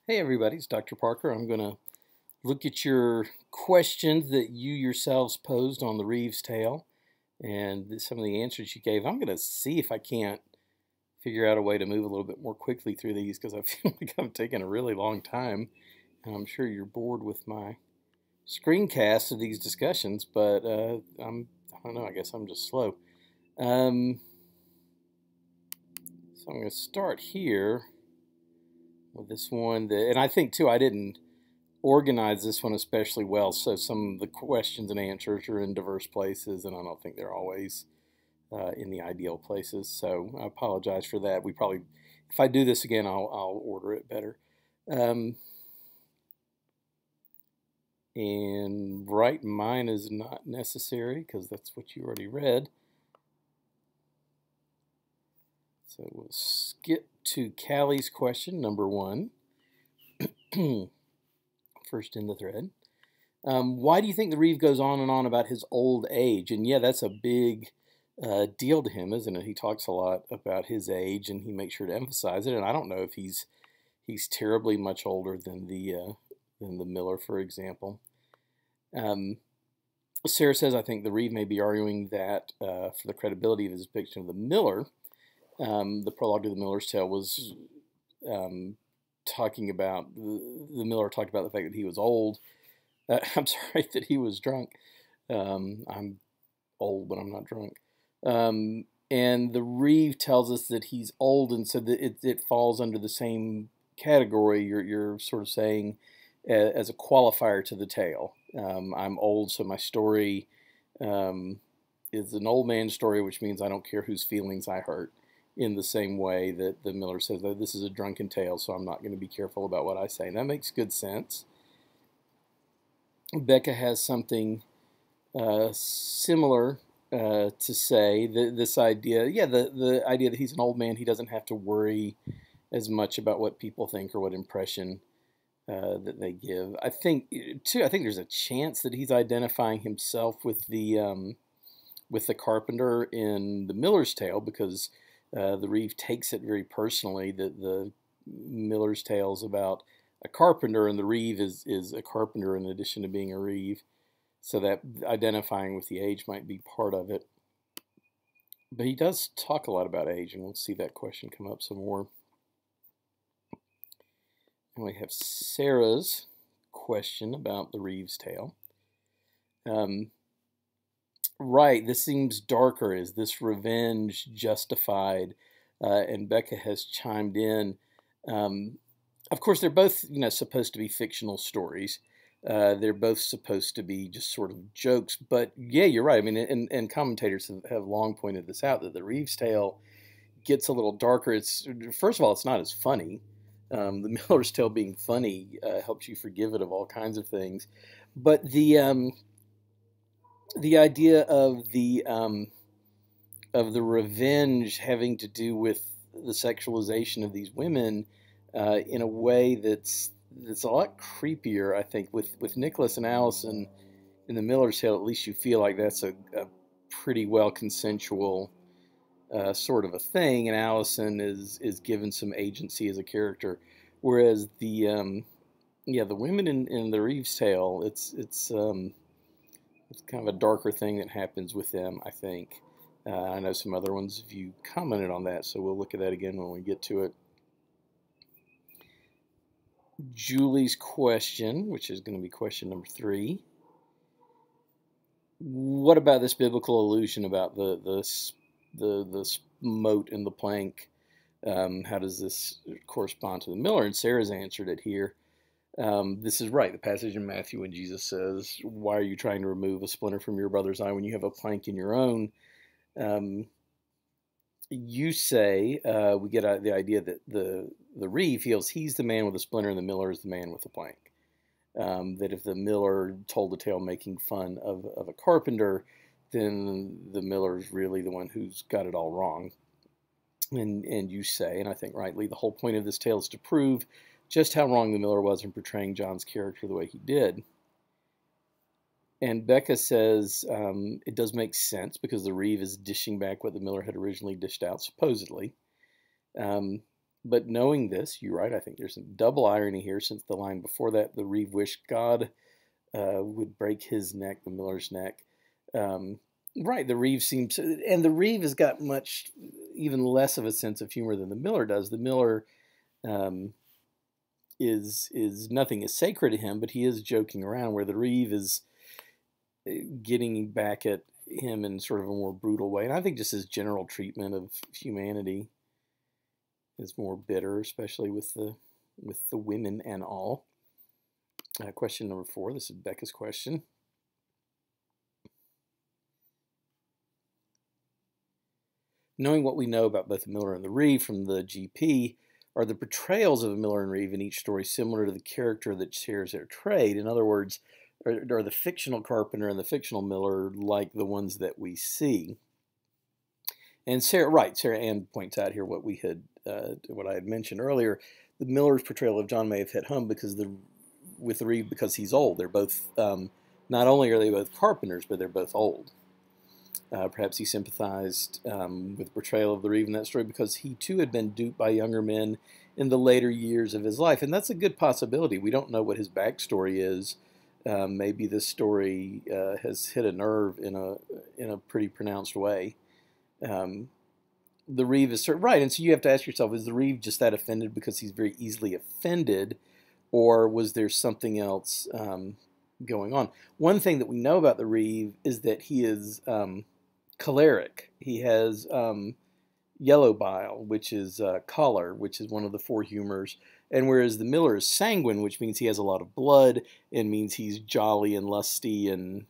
Hey everybody, it's Dr. Parker. I'm going to look at your questions that you yourselves posed on the Reeves tale and some of the answers you gave. I'm going to see if I can't figure out a way to move a little bit more quickly through these because I feel like I'm taking a really long time. And I'm sure you're bored with my screencast of these discussions, but I don't know, I guess I'm just slow. So I'm going to start here with this one, and I think too I didn't organize this one especially well, so some of the questions and answers are in diverse places, and I don't think they're always in the ideal places, so I apologize for that. We probably, if I do this again, I'll order it better. And write mine is not necessary because that's what you already read. So we'll skip to Callie's question, number 1. First in the thread. Why do you think the Reeve goes on and on about his old age? And yeah, that's a big deal to him, isn't it? He talks a lot about his age, and he makes sure to emphasize it. And I don't know if he's terribly much older than the Miller, for example. Sarah says, I think the Reeve may be arguing that for the credibility of his depiction of the Miller, the prologue to the Miller's tale was talking about, the Miller talked about the fact that he was old. I'm sorry, that he was drunk. I'm old, but I'm not drunk. And the Reeve tells us that he's old, and so that it falls under the same category. You're sort of saying as a qualifier to the tale. I'm old, so my story is an old man's story, which means I don't care whose feelings I hurt, in the same way that the Miller says that this is a drunken tale, so I'm not going to be careful about what I say. And that makes good sense. Becca has something similar to say. This idea, yeah, the idea that he's an old man, he doesn't have to worry as much about what people think or what impression that they give. I think too. I think there's a chance that he's identifying himself with the carpenter in the Miller's tale, because the Reeve takes it very personally that the Miller's tale is about a carpenter, and the Reeve is a carpenter in addition to being a Reeve. So that identifying with the age might be part of it. But he does talk a lot about age, and we'll see that question come up some more. And we have Sarah's question about the Reeve's tale. Right, this seems darker. Is this revenge justified? And Becca has chimed in. Of course, they're both, supposed to be fictional stories. They're both supposed to be just sort of jokes. But yeah, you're right. I mean, and commentators have long pointed this out, that the Reeve's tale gets a little darker. First of all, it's not as funny. The Miller's tale being funny helps you forgive it of all kinds of things. But the idea of the revenge having to do with the sexualization of these women in a way that's a lot creepier, I think. With Nicholas and Allison in the Miller's tale, at least you feel like that's a pretty well consensual sort of a thing, and Allison is given some agency as a character, whereas the women in the Reeves tale, it's kind of a darker thing that happens with them, I think. I know some other ones of you commented on that, so we'll look at that again when we get to it. Julie's question, which is going to be question number 3. What about this biblical allusion about the moat and the plank? How does this correspond to the Miller? And Sarah's answered it here. This is right, the passage in Matthew when Jesus says, why are you trying to remove a splinter from your brother's eye when you have a plank in your own? You say, we get the idea that the Reeve feels he's the man with a splinter and the Miller is the man with a plank. That if the Miller told a tale making fun of a carpenter, then the Miller is really the one who's got it all wrong. And you say, and I think rightly, the whole point of this tale is to prove just how wrong the Miller was in portraying John's character the way he did. And Becca says it does make sense because the Reeve is dishing back what the Miller had originally dished out, supposedly. But knowing this, you're right, I think there's some double irony here, since the line before that, the Reeve wished God would break his neck, the miller's neck. Um, right, the Reeve seems, and the Reeve has got much, even less of a sense of humor than the miller does. The miller um, is nothing is sacred to him, but he is joking around, where the Reeve is getting back at him in sort of a more brutal way. And I think just his general treatment of humanity is more bitter, especially with the women and all. Question number 4. This is Becca's question. Knowing what we know about both the Miller and the Reeve from the GP, are the portrayals of the Miller and Reeve in each story similar to the character that shares their trade? In other words, are the fictional Carpenter and the fictional Miller like the ones that we see? And Sarah Ann points out here what I had mentioned earlier. The Miller's portrayal of John may have hit home with the Reeve because he's old. They're both not only are they both carpenters, but they're both old. Perhaps he sympathized with the portrayal of the Reeve in that story because he too had been duped by younger men in the later years of his life, and that's a good possibility. We don't know what his backstory is. Maybe this story has hit a nerve in a pretty pronounced way. The Reeve is right, and so you have to ask yourself: is the Reeve just that offended because he's very easily offended, or was there something else going on? One thing that we know about the Reeve is that he is choleric. He has yellow bile, which is choler, which is one of the 4 humors. And whereas the Miller is sanguine, which means he has a lot of blood and means he's jolly and lusty and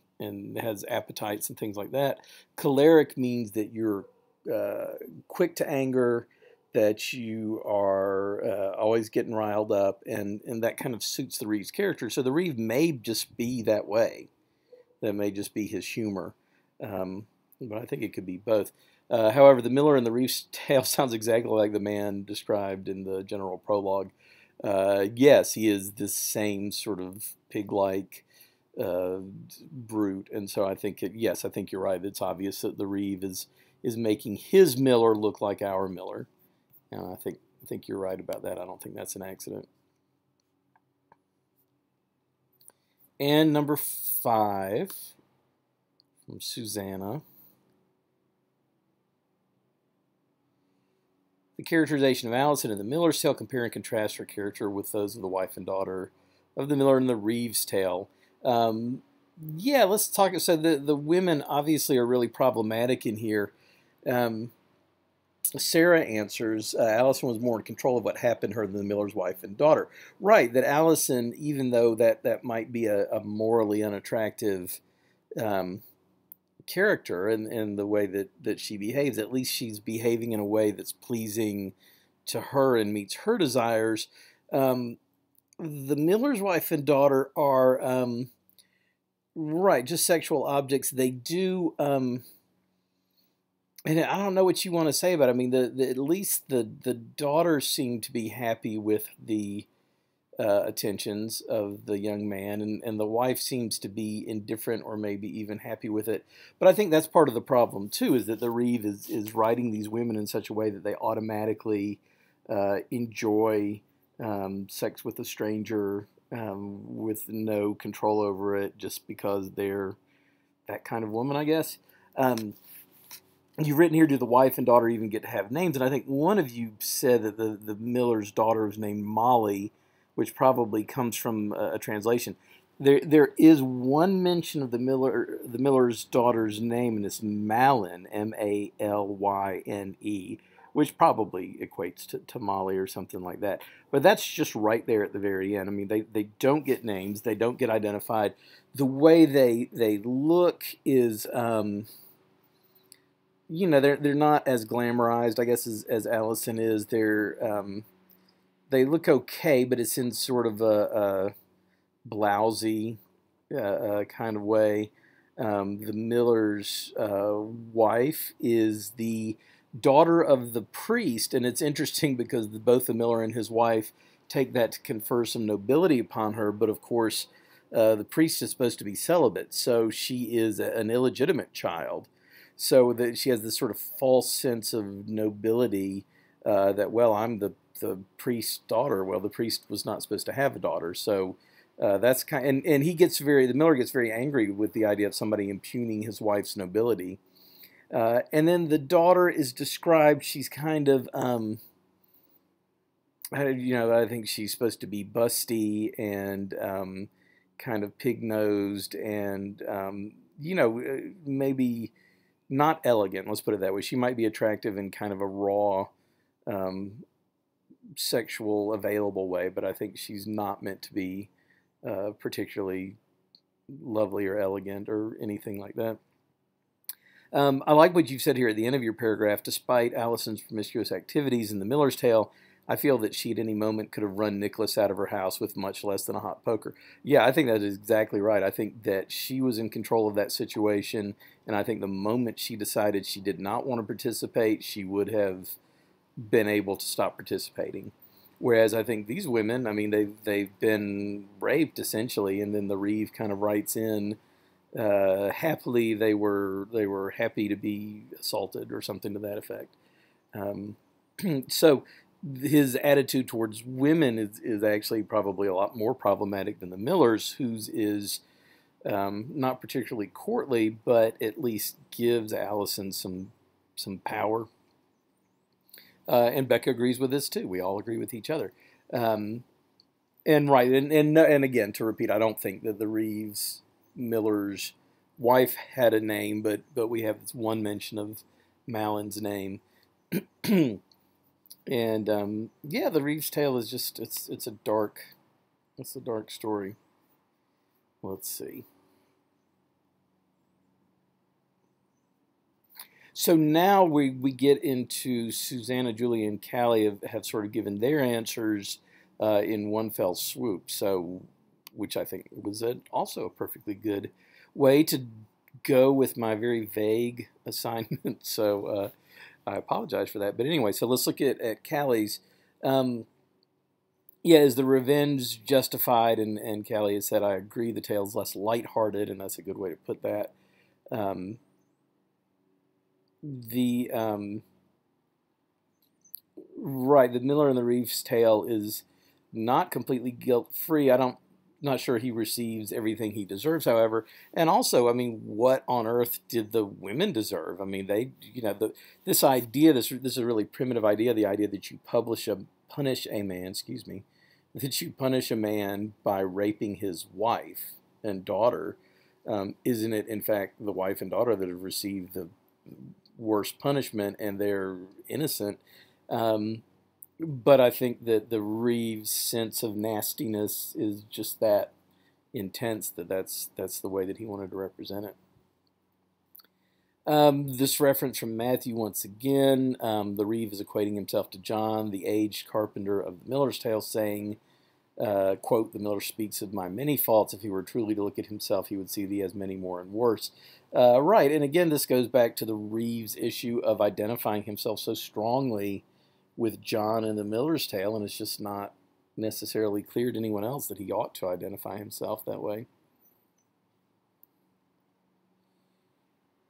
has appetites and things like that, choleric means that you're quick to anger, that you are always getting riled up, and that kind of suits the Reeve's character. So the Reeve may just be that way. That may just be his humor. But I think it could be both. However, the Miller and the Reeve's tale sounds exactly like the man described in the general prologue. Yes, he is this same sort of pig-like brute, and so I think I think you're right. It's obvious that the Reeve is making his Miller look like our Miller, and I think you're right about that. I don't think that's an accident. And number 5 from Susanna. The characterization of Allison in the Miller's tale, compare and contrast her character with those of the wife and daughter of the Miller and the Reeve's tale. Let's talk. So the women obviously are really problematic in here. Sarah answers, Allison was more in control of what happened to her than the Miller's wife and daughter. Right, that Allison, even though that might be a morally unattractive character in the way that she behaves, at least she's behaving in a way that's pleasing to her and meets her desires. The Miller's wife and daughter are, just sexual objects. They do... and I don't know what you want to say about it. I mean, at least the daughters seem to be happy with the attentions of the young man, and the wife seems to be indifferent or maybe even happy with it. But I think that's part of the problem, too, is that the Reeve is writing these women in such a way that they automatically enjoy sex with a stranger with no control over it just because they're that kind of woman, I guess. You've written here, do the wife and daughter even get to have names? And I think one of you said that the Miller's daughter was named Molly, which probably comes from a translation. There is one mention of the Miller's daughter's name, and it's Malyn, Malyne, which probably equates to Molly or something like that. But that's just right there at the very end. I mean, they don't get names. They don't get identified. The way they look is... they're not as glamorized, I guess, as Allison is. They look okay, but it's in sort of a blousy kind of way. The Miller's wife is the daughter of the priest, and it's interesting because both the Miller and his wife take that to confer some nobility upon her, but of course the priest is supposed to be celibate, so she is an illegitimate child. So that she has this sort of false sense of nobility that, well, I'm the the priest's daughter. Well, the priest was not supposed to have a daughter, so that's kind. And the Miller gets very angry with the idea of somebody impugning his wife's nobility. And then the daughter is described. She's kind of, I think she's supposed to be busty and kind of pig-nosed and, maybe not elegant. Let's put it that way. She might be attractive in kind of a raw, sexual, available way, but I think she's not meant to be particularly lovely or elegant or anything like that. I like what you've said here at the end of your paragraph. Despite Allison's promiscuous activities in The Miller's Tale, I feel that she at any moment could have run Nicholas out of her house with much less than a hot poker. Yeah, I think that is exactly right. I think that she was in control of that situation, and I think the moment she decided she did not want to participate, she would have been able to stop participating. Whereas I think these women, I mean, they've been raped essentially, and then the Reeve kind of writes in, happily they were happy to be assaulted or something to that effect. So his attitude towards women is actually probably a lot more problematic than the Miller's, whose is not particularly courtly, but at least gives Allison some power. And Becca agrees with this too. We all agree with each other. And again, to repeat, I don't think that the Reeves Miller's wife had a name, but we have this one mention of Mallin's name. And yeah, the Reeves tale is just it's a dark story. Let's see. So now we get into Susanna, Julia, and Callie have sort of given their answers in one fell swoop. So, which I think was also a perfectly good way to go with my very vague assignment. So I apologize for that. But anyway, so let's look at Callie's. Yeah, is the revenge justified? And Callie has said, I agree, the tale's less lighthearted, and that's a good way to put that. Right, the Miller and the Reeves tale is not completely guilt-free. Not sure he receives everything he deserves, however. And also, I mean, what on earth did the women deserve? I mean, this idea, this is a really primitive idea, the idea that you punish a man, that you punish a man by raping his wife and daughter. Isn't it, in fact, the wife and daughter that have received the worst punishment and they're innocent? But I think that the Reeves sense of nastiness is just that intense that's the way that he wanted to represent it. This reference from Matthew once again, the Reeve is equating himself to John, the aged carpenter of the Miller's Tale, saying, quote, the Miller speaks of my many faults. If he were truly to look at himself, he would see thee as many more and worse. Right, and again, this goes back to the Reeves issue of identifying himself so strongly with John in the Miller's Tale, and it's just not necessarily clear to anyone else that he ought to identify himself that way.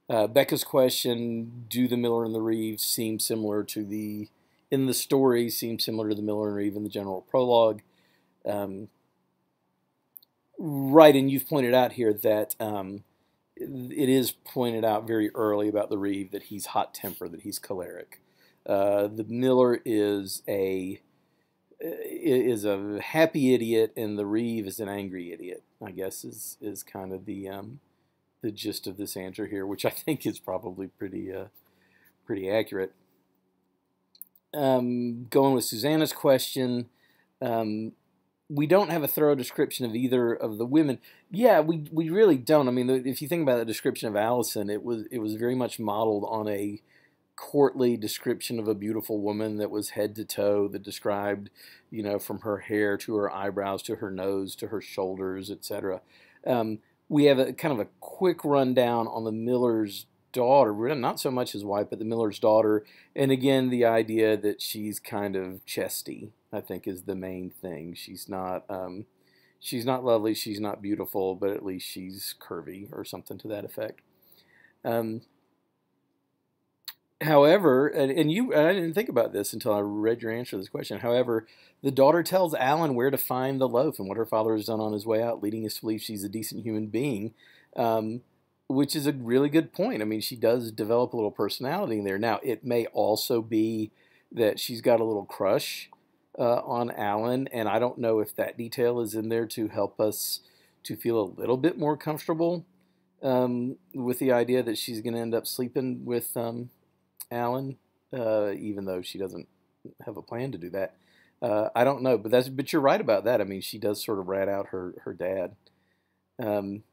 Becca's question, do the Miller and the Reeve seem similar to in the story, seem similar to the Miller and Reeve in the general prologue? Right, and you've pointed out here that it is pointed out very early about the Reeve that he's hot-tempered, that he's choleric. The Miller is a happy idiot, and the Reeve is an angry idiot, I guess is kind of the gist of this answer here, which I think is probably pretty accurate. Going with Susanna's question, we don't have a thorough description of either of the women. Yeah, we really don't. I mean, if you think about the description of Allison, it was very much modeled on a courtly description of a beautiful woman that was head to toe, that described, from her hair to her eyebrows to her nose to her shoulders, etc. We have a kind of a quick rundown on the Miller's daughter, not so much his wife, but the Miller's daughter, and again, the idea that she's kind of chesty, I think, is the main thing. She's not lovely, she's not beautiful, but at least she's curvy or something to that effect. However, and I didn't think about this until I read your answer to this question. However, the daughter tells Alan where to find the loaf and what her father has done on his way out, leading us to believe she's a decent human being, um, which is a really good point. I mean, she does develop a little personality in there. Now, it may also be that she's got a little crush on Alan, and I don't know if that detail is in there to help us to feel a little bit more comfortable with the idea that she's going to end up sleeping with Alan, even though she doesn't have a plan to do that. I don't know, but you're right about that. I mean, she does sort of rat out her dad. Um,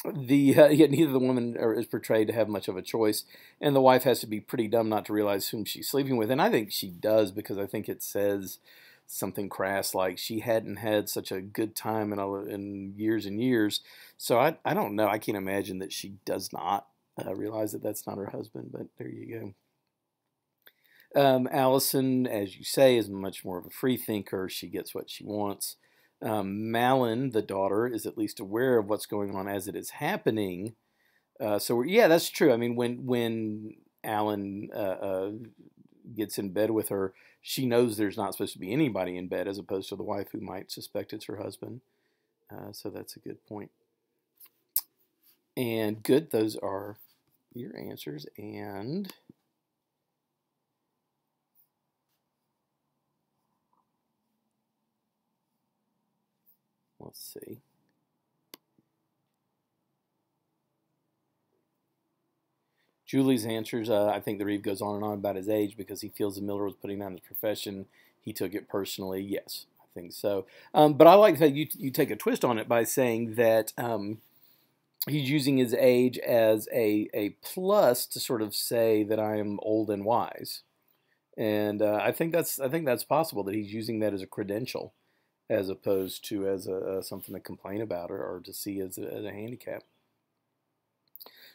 yet neither the woman is portrayed to have much of a choice, and the wife has to be pretty dumb not to realize whom she's sleeping with. And I think she does, because I think it says something crass like she hadn't had such a good time in years and years. So I don't know. I can't imagine that she does not realize that that's not her husband. But there you go. Allison, as you say, is much more of a free thinker. She gets what she wants. Malin, the daughter, is at least aware of what's going on as it is happening. Yeah, that's true. I mean, when Alan gets in bed with her, she knows there's not supposed to be anybody in bed, as opposed to the wife who might suspect it's her husband. So that's a good point. And good, those are your answers. And let's see. Julie's answers, I think the Reeve goes on and on about his age because he feels the Miller was putting down his profession. He took it personally. Yes, I think so. But I like that you take a twist on it by saying that he's using his age as a plus to sort of say that I am old and wise. And I think that's possible, that he's using that as a credential as opposed to as something to complain about or to see as a handicap.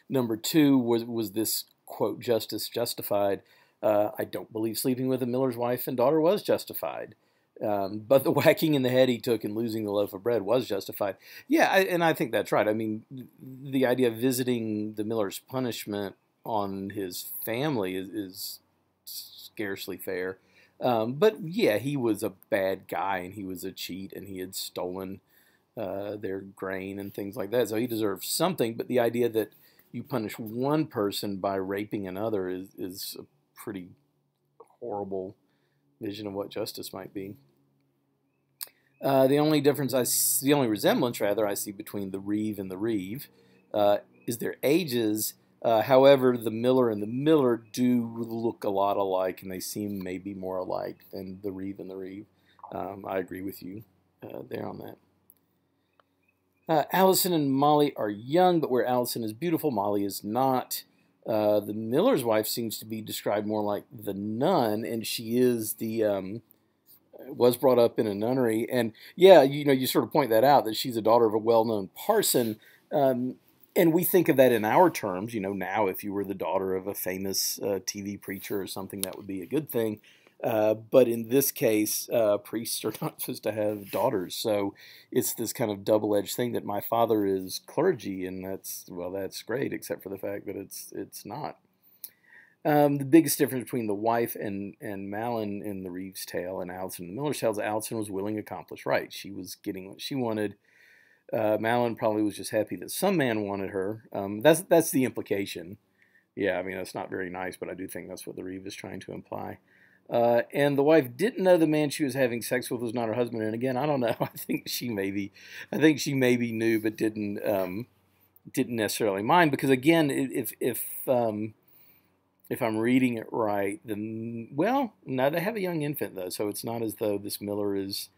Number two was this quote, justice justified. I don't believe sleeping with a miller's wife and daughter was justified. But the whacking in the head he took and losing the loaf of bread was justified. Yeah, and I think that's right. I mean, the idea of visiting the miller's punishment on his family is scarcely fair. But yeah, he was a bad guy and he was a cheat and he had stolen their grain and things like that. So he deserves something. But the idea that you punish one person by raping another is a pretty horrible vision of what justice might be. The only resemblance rather I see between the Reeve and the Reeve is their ages. However, the Miller and the Miller do look a lot alike, and they seem maybe more alike than the Reeve and the Reeve. I agree with you there on that. Allison and Molly are young, but where Allison is beautiful, Molly is not. The Miller's wife seems to be described more like the nun, and she is was brought up in a nunnery. And yeah, you sort of point that out, that she's a daughter of a well-known parson. And we think of that in our terms. Now if you were the daughter of a famous TV preacher or something, that would be a good thing. But in this case, priests are not supposed to have daughters. So it's this kind of double-edged thing that my father is clergy, and that's great, except for the fact that it's not. The biggest difference between the wife and Malin in the Reeves tale and Allison in the Miller's tale is Allison was willing, accomplished, right. She was getting what she wanted. Malin probably was just happy that some man wanted her. That's the implication. Yeah, I mean, that's not very nice, but I do think that's what the Reeve is trying to imply. And the wife didn't know the man she was having sex with was not her husband. And again, I don't know. I think she maybe knew, but didn't necessarily mind, because again, if I'm reading it right, then no, they have a young infant though, so it's not as though this Miller is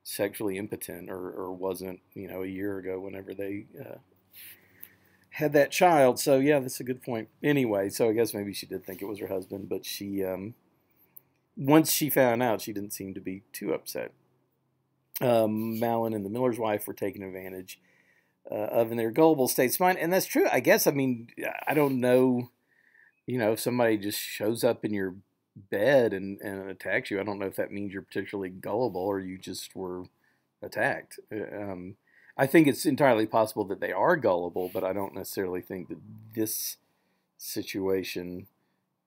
sexually impotent or wasn't, a year ago whenever they had that child. So yeah, that's a good point. Anyway, so I guess maybe she did think it was her husband, but she once she found out, she didn't seem to be too upset. Malin and the Miller's wife were taken advantage of in their gullible states of mind, and that's true. I guess. I mean, I don't know. If somebody just shows up in your bed and attacks you, I don't know if that means you're particularly gullible or you just were attacked. I think it's entirely possible that they are gullible, but I don't necessarily think that this situation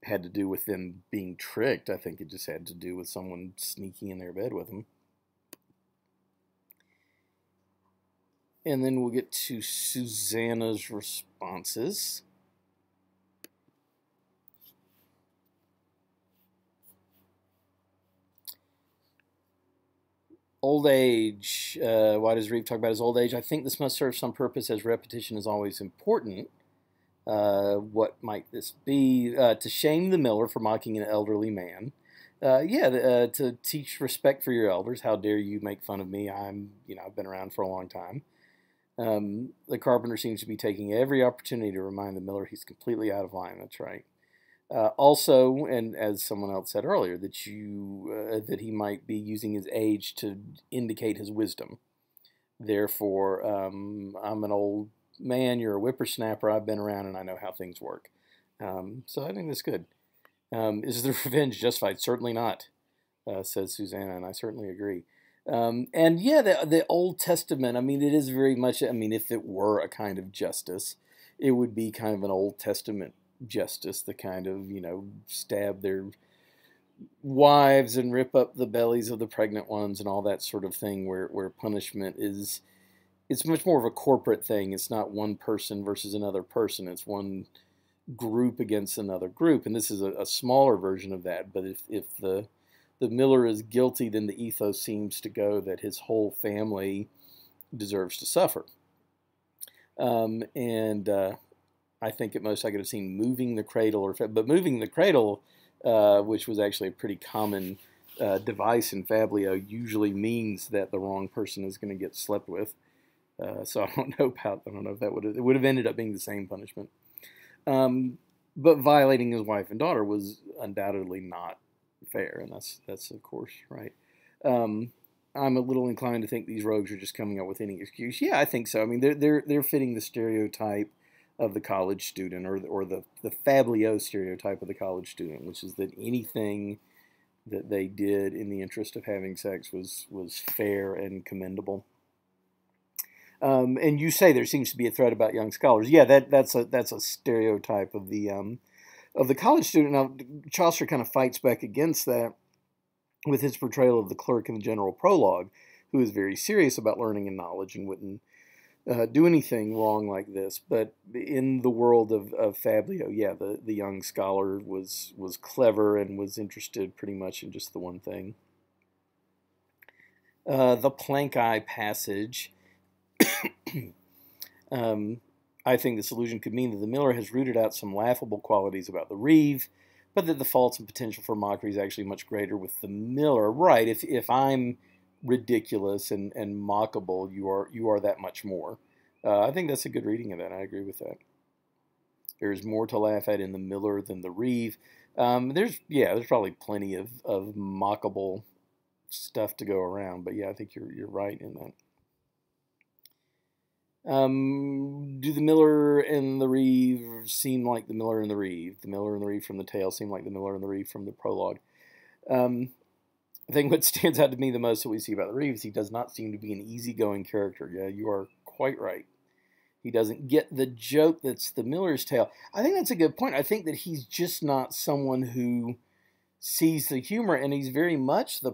had to do with them being tricked. I think it just had to do with someone sneaking in their bed with them. And then we'll get to Susanna's responses. Old age. Why does Reeve talk about his old age? I think this must serve some purpose, as repetition is always important. What might this be? To shame the miller for mocking an elderly man. To teach respect for your elders. How dare you make fun of me? I've been around for a long time. The carpenter seems to be taking every opportunity to remind the miller he's completely out of line. That's right. Also, and as someone else said earlier, that he might be using his age to indicate his wisdom. Therefore, I'm an old man, you're a whippersnapper, I've been around and I know how things work. So I think that's good. Is the revenge justified? Certainly not, says Susanna, and I certainly agree. And yeah, the Old Testament, I mean, it is very much, I mean, if it were a kind of justice, it would be kind of an Old Testament justice, the kind of, stab their wives and rip up the bellies of the pregnant ones and all that sort of thing, where punishment is, it's much more of a corporate thing. It's not one person versus another person. It's one group against another group. And this is a smaller version of that. But if the miller is guilty, then the ethos seems to go that his whole family deserves to suffer. I think at most I could have seen moving the cradle, but moving the cradle, which was actually a pretty common device in Fablio, usually means that the wrong person is going to get slept with. So I don't know if that would have ended up being the same punishment. But violating his wife and daughter was undoubtedly not fair, and that's of course right. I'm a little inclined to think these rogues are just coming up with any excuse. Yeah, I think so. I mean, they're fitting the stereotype of the college student, or the Fablio stereotype of the college student, which is that anything that they did in the interest of having sex was fair and commendable. And you say there seems to be a threat about young scholars. Yeah, that's a stereotype of the college student. Now, Chaucer kind of fights back against that with his portrayal of the clerk in the general prologue, who is very serious about learning and knowledge and wouldn't do anything wrong like this. But in the world of Fablio, yeah, the young scholar was clever and was interested pretty much in just the one thing. The plank eye passage. I think this allusion could mean that the miller has rooted out some laughable qualities about the reeve, but that the faults and potential for mockery is actually much greater with the miller. Right, if I'm ridiculous and mockable, you are that much more. I think that's a good reading of that. I agree with that. There's more to laugh at in the miller than the reeve. There's probably plenty of mockable stuff to go around, but yeah, I think you're right in that. Do the miller and the reeve seem like the miller and the reeve? The miller and the reeve from the tale seem like the miller and the reeve from the prologue. I think what stands out to me the most that we see about the reeve is he does not seem to be an easygoing character. Yeah, you are quite right. He doesn't get the joke that's the miller's tale. I think that's a good point. I think that he's just not someone who sees the humor, and he's very much the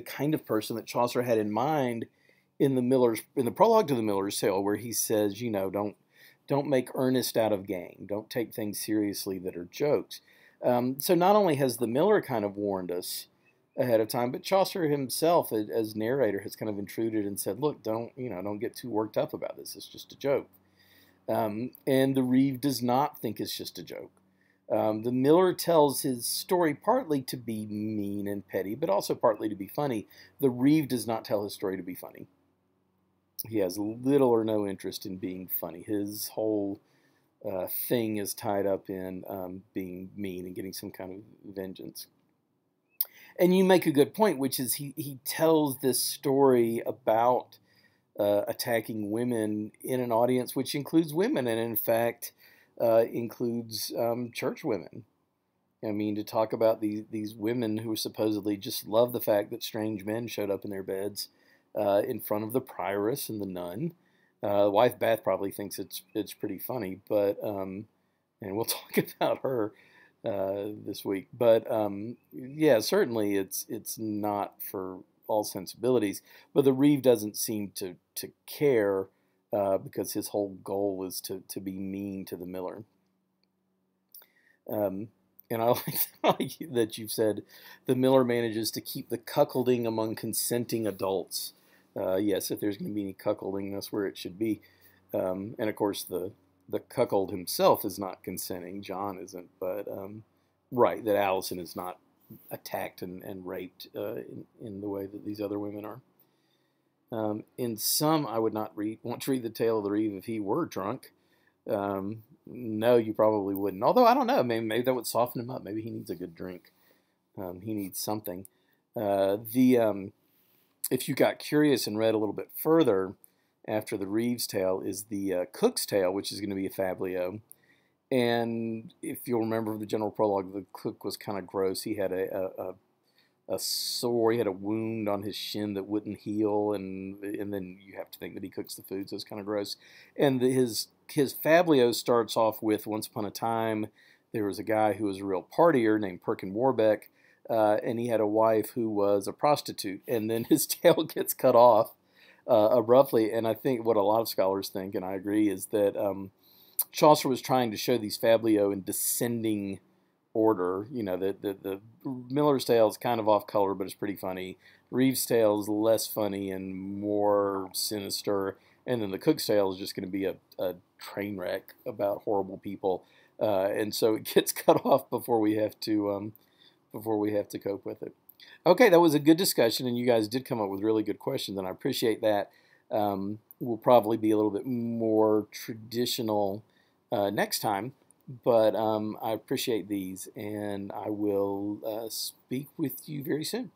kind of person that Chaucer had in mind in the prologue to the Miller's Tale, where he says, don't make earnest out of game, don't take things seriously that are jokes. So not only has the Miller kind of warned us ahead of time, but Chaucer himself, as narrator, has kind of intruded and said, look, don't get too worked up about this. It's just a joke. And the reeve does not think it's just a joke. The miller tells his story partly to be mean and petty, but also partly to be funny. The reeve does not tell his story to be funny. He has little or no interest in being funny. His whole thing is tied up in being mean and getting some kind of vengeance. And you make a good point, which is he tells this story about attacking women in an audience which includes women, and in fact includes church women. I mean, to talk about these women who supposedly just love the fact that strange men showed up in their beds in front of the prioress and the nun. Wife Bath probably thinks it's pretty funny, but and we'll talk about her this week. But yeah, certainly it's not for all sensibilities. But the Reeve doesn't seem to care because his whole goal is to be mean to the Miller. Um, and I like that you've said the Miller manages to keep the cuckolding among consenting adults. Yes, if there's going to be any cuckolding, that's where it should be. And of course, the cuckold himself is not consenting. John isn't, but right, that Allison is not attacked and raped in the way that these other women are. In some, I would not want to read the tale of the Reeve if he were drunk. No, you probably wouldn't. Although I don't know, maybe that would soften him up. Maybe he needs a good drink. He needs something. If you got curious and read a little bit further after the Reeves tale is the Cook's tale, which is going to be a Fablio. And if you'll remember the general prologue, the Cook was kind of gross. He had a sore, he had a wound on his shin that wouldn't heal, and then you have to think that he cooks the food, so it's kind of gross. And his Fablio starts off with, once upon a time, there was a guy who was a real partier named Perkin Warbeck, and he had a wife who was a prostitute, and then his tail gets cut off abruptly. And I think what a lot of scholars think, and I agree, is that Chaucer was trying to show these Fablio in descending order. You know, the Miller's tale is kind of off color, but it's pretty funny. Reeves' tale is less funny and more sinister, and then the Cook's tale is just going to be a train wreck about horrible people, and so it gets cut off before we have to cope with it. Okay, that was a good discussion, and you guys did come up with really good questions, and I appreciate that. We'll probably be a little bit more traditional next time, but I appreciate these, and I will speak with you very soon.